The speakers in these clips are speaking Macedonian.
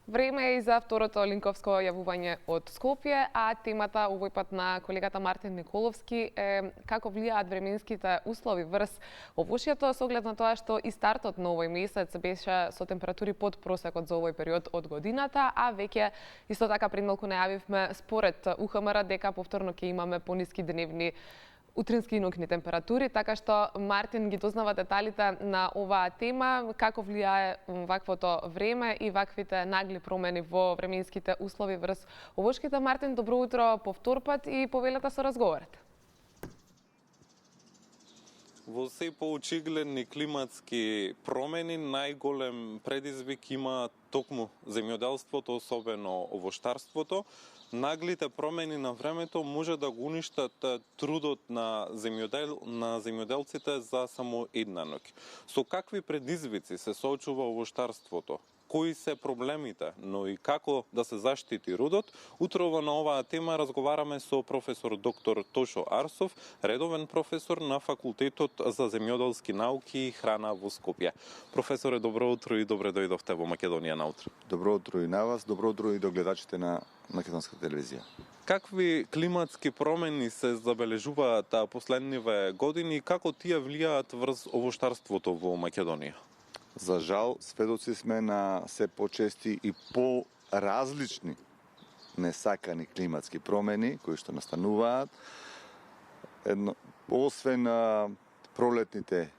Време е и за второто линковско јавување од Скопје, а темата овој пат на колегата Мартин Николовски е како влијаат временските услови врз овошјето, со оглед на тоа што и стартот на овој месец беше со температури под просекот за овој период од годината, а веќе исто така пред малку најавивме според УХМР дека повторно ќе имаме пониски дневни утрински и ноќни температури, така што Мартин ги дознава деталите на оваа тема, како влијае ваквото време и ваквите нагли промени во временските услови врз овошките. Мартин, добро утро повтор пат и повелете со разговорот. Во се поочигледни климатски промени најголем предизвик има токму земјоделството, особено овоштарството. Наглите промени на времето може да го уништат трудот на земјоделците за само една ноќ. Со какви предизвици се соочува овоштарството? Кои се проблемите, но и како да се заштити родот? Утрово на оваа тема разговараме со професор доктор Тошо Арсов, редовен професор на Факултетот за земјоделски науки и храна во Скопје. Професоре, добро утро и добре дојдовте во Македонија наутро. Добро утро и на вас, добро утро и до гледачите на Македонска телевизија. Какви климатски промени се забележуваат последниве години и како тие влијаат врз овоштарството во Македонија? За жал, сведоци сме на се почести и по-различни несакани климатски промени кои што настануваат. Освен пролетните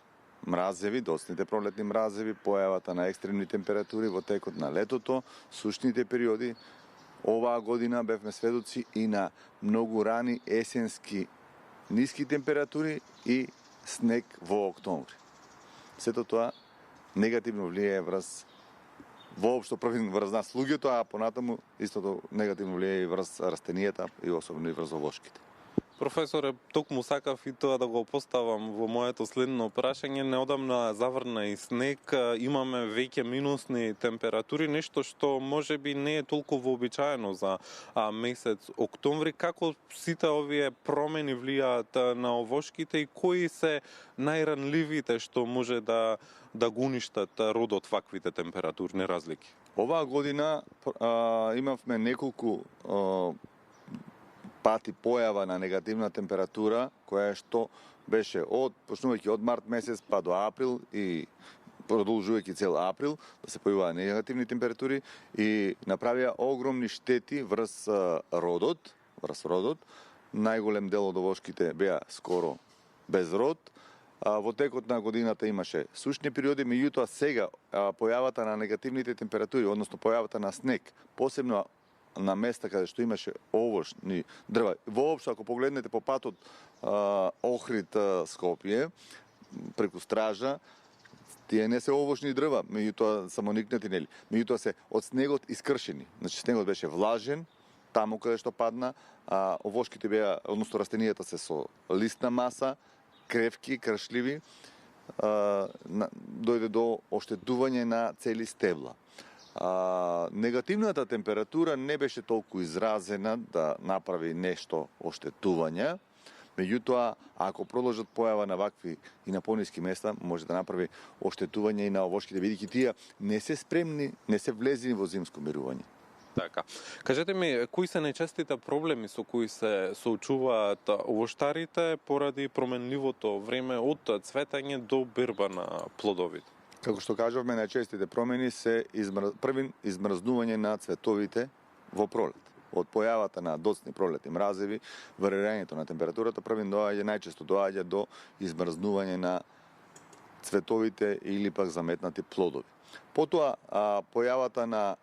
мразеви, доцните пролетни мразеви, појавата на екстремни температури во текот на летото, сушните периоди, оваа година бевме сведоци и на многу рани есенски ниски температури и снег во октомври. Сето тоа негативно влијае врз воопшто врз нас луѓето, а понатаму истото негативно влијае и врз растенијата и особено и врз овошките. Професоре, токму сакав и тоа да го поставам во моето следно прашање. Неодамна заврна и снег, имаме веќе минусни температури, нешто што можеби не е толку вообичаено за месец октомври. Како сите овие промени влијаат на овошките и кои се најранливите што може да го уништат родот ваквите температурни разлики? Оваа година имавме неколку пати појава на негативна температура, која што беше почнувајќи од март месец па до април и продолжувајќи цел април, да се појаваа негативни температури и направија огромни штети врз родот. Најголем дел од овошките беа скоро без род. Во текот на годината имаше сушни периоди, меѓутоа сега појавата на негативните температури, односно појавата на снег, посебно на места каде што имаше овошни дрва. Воопшто, ако погледнете по патот Охрид Скопје, преку Стража, тие не се овошни дрва, меѓутоа самоникнати, нели? Меѓутоа се од снегот искршени. Значи снегот беше влажен, таму каде што падна, овошките беа, односно растенијата се со листна маса, кревки, кршливи, дојде до оштетување на цели стебла. Негативната температура не беше толку изразена да направи нешто оштетување, меѓутоа, ако продолжат појава на вакви и на пониски места, може да направи оштетување и на овошките, бидејќи тие не се спремни, не се влезени во зимско мирување. Така. Кажете ми, кои се најчестите проблеми со кои се соочуваат овоштарите поради променливото време од цветање до берба на плодовите? Како што кажавме, најчестите промени се првин измрзнување на цветовите во пролет. Од појавата на доцни пролетни мразеви, варирањето на температурата, најчесто доаѓа до измрзнување на цветовите или пак заметнати плодови. Потоа, појавата на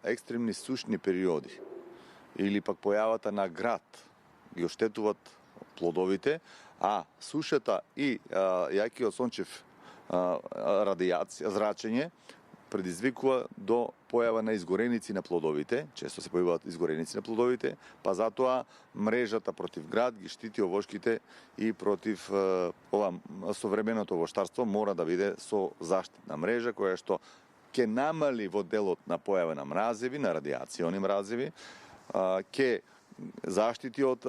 екстремни сушни периоди или пак појавата на град ги оштетуваат плодовите, а сушата и јакиот сончев радијација, зрачење, предизвикува до појава на изгореници на плодовите, често се појавуваат изгореници на плодовите, па затоа мрежата против град ги штити овошките и против современото овоштарство мора да биде со заштитна мрежа која што ќе намали во делот на појава на мразеви, на радијациони мразеви, ќе заштити од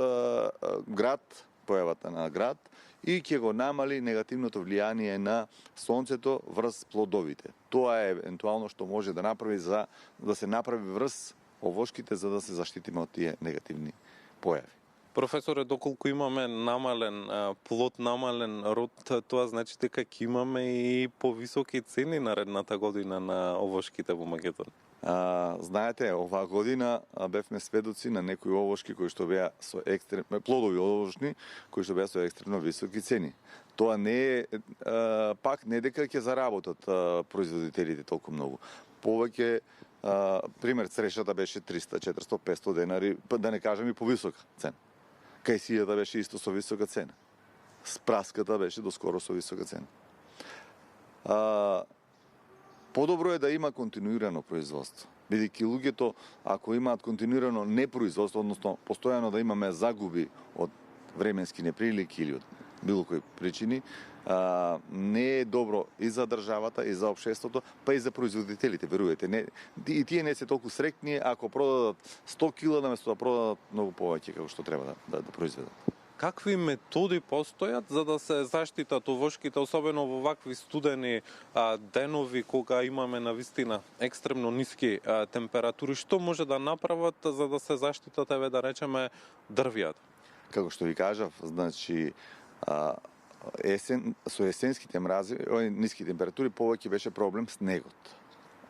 град, појавата на град и ќе го намали негативното влијание на сонцето врз плодовите. Тоа е евентуално што може да направи за да се направи врз овошките за да се заштитиме од тие негативни појави. Професоре, доколку имаме намален плод, намален род, тоа значи дека ќе имаме и повисоки цени наредната година на овошките во Македонија. Знаете, оваа година бевме сведоци на некои овошки кои што беа со плодови овошни кои што беа со екстремно високи цени. Тоа не е пак не дека ќе заработат производителите толку многу. Повеќе пример црешата беше 300, 400, 500 денари, да не кажам и повисока цена. Кајсијата беше исто со висока цена. Спраската беше доскоро со висока цена. Подобро е да има континуирано производство. Бидејќи луѓето, ако имаат континуирано непроизводство, односно постојано да имаме загуби од временски неприлики или од било кои причини, не е добро и за државата, и за општеството, па и за производителите, верувате. И тие не се толку срекни ако продадат 100 кила наместо да продадат многу повеќе како што треба да произведат. Какви методи постојат за да се заштитат овошките, особено во вакви студени денови кога имаме навистина екстремно ниски температури? Што може да направат за да се заштитат, еве да речеме, дрвијата? Како што ви кажав, значи со есенските мрази, ниски температури, повеќе беше проблем снегот.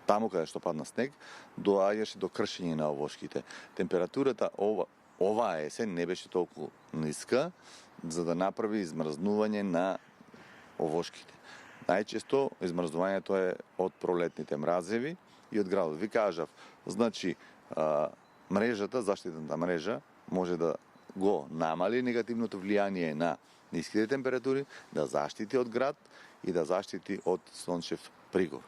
Таму каде што падна снег, доаѓаше до кршење на овошките. Температурата оваа есен не беше толку ниска за да направи измрзнување на овошките. Најчесто измрзнувањето е од пролетните мразеви и од градот. Ви кажав, значи мрежата, заштитната мрежа може да го намали негативното влијание на ниските температури, да заштити од град и да заштити од сончев пригор.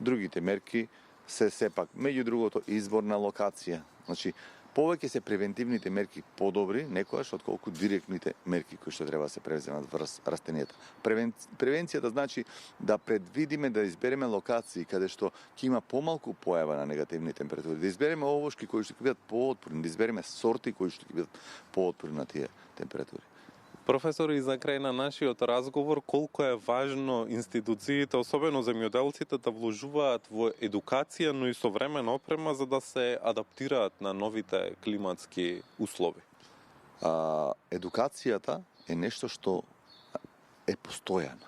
Другите мерки се сепак, меѓу другото, избор на локација. Значи, повеќе се превентивните мерки подобри некојаш отколку директните мерки кои што треба да се превземат врз растенијата. Превенцијата значи да предвидиме, да избереме локации каде што ќе има помалку појава на негативни температури, да избереме овошки кои што ќе бидат поотпорни, да избереме сорти кои што ќе бидат поотпорни на тие температури. Професор, и за крај на нашиот разговор, колку е важно институциите, особено земјоделците, да вложуваат во едукација, но и современа опрема за да се адаптираат на новите климатски услови? Едукацијата е нешто што е постојано.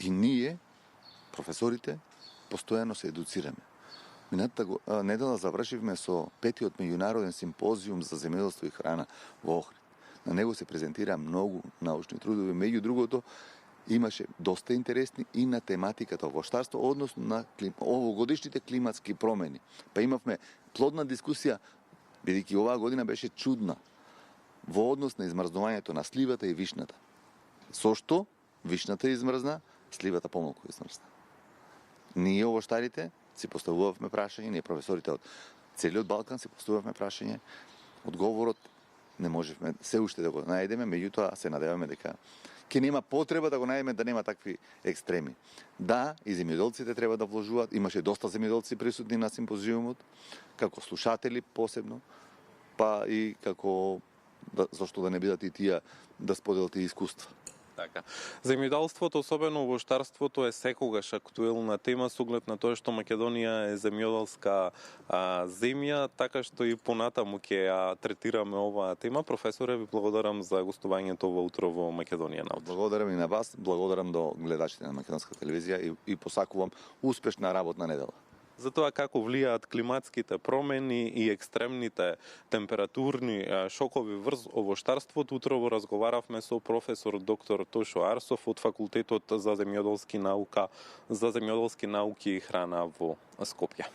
И ние, професорите, постојано се едуцираме. Минатата недела завршивме со 5-тиот меѓународен симпозиум за земјоделство и храна во Охрид. На него се презентира многу научни трудови, меѓу другото имаше доста интересни и на тематиката овоштарство, односно на овогодишните климатски промени. Па имавме плодна дискусија, бидејќи оваа година беше чудна во однос на измрзнувањето на сливата и вишната. Со што вишната измрзна, сливата помалку измрзна. Ние овоштарите си поставувавме прашање, ние професорите од целиот Балкан си поставувавме прашање, одговорот не можевме се уште да го најдеме, меѓутоа се надеваме дека ќе нема потреба да го најдеме, да нема такви екстреми. Да, и земјоделците треба да вложуваат, имаше доста земјоделци присутни на симпозиумот, како слушатели посебно, па и како зашто да не бидат и тие да споделат и искуства. Така. Земјоделството, особено овоштарството, е секогаш актуелна тема со оглед на тоа што Македонија е земјоделска земја, така што и понатаму ќе ја третираме оваа тема. Професоре, ви благодарам за гостувањето во Утро во Македонија наутро. Благодарам и на вас, благодарам до гледачите на Македонска телевизија и посакувам успешна работна недела. За тоа како влијаат климатските промени и екстремните температурни шокови врз овоштарството, утрово разговаравме со професор доктор Тошо Арсов од Факултетот за земјоделски науки и храна во Скопје.